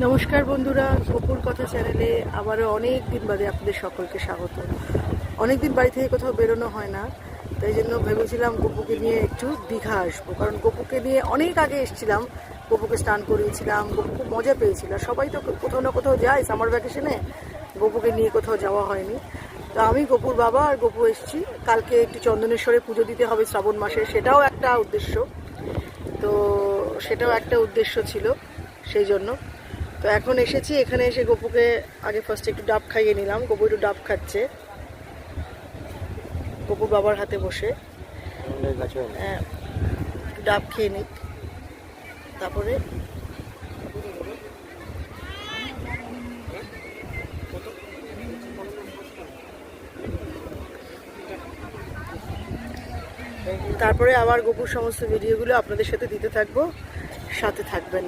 নমস্কার বন্ধুরা, গোপুর কথা চ্যানেলে আবারও অনেক দিন বাদে আপনাদের সকলকে স্বাগত। অনেক দিন বাড়ি থেকে কোথাও বেরোনো হয় না, তাই জন্য ভেবেছিলাম গোপুকে নিয়ে একটু দীঘা আসবো। কারণ গোপুকে নিয়ে অনেক আগে এসেছিলাম, গোপুকে স্নান করিয়েছিলাম, গোপু খুব মজা পেয়েছিল। সবাই তো কোথাও না কোথাও যায় সামার ভ্যাকেশনে, গোপুকে নিয়ে কোথাও যাওয়া হয়নি। তো আমি, গোপুর বাবা আর গোপু এসেছি। কালকে একটু চন্দনেশ্বরে পুজো দিতে হবে শ্রাবণ মাসে, সেটাও একটা উদ্দেশ্য। তো সেটাও একটা উদ্দেশ্য ছিল, সেই জন্য তো এখন এসেছি। এখানে এসে গোপুকে আগে ফার্স্টে একটু ডাব খাইয়ে নিলাম। গোপু একটু ডাব খাচ্ছে গোপুর বাবার হাতে বসে। একটু ডাব খেয়ে নিক, তারপরে আবার গোপুর সমস্ত ভিডিওগুলো আপনাদের সাথে দিতে থাকবো, সাথে থাকবেন।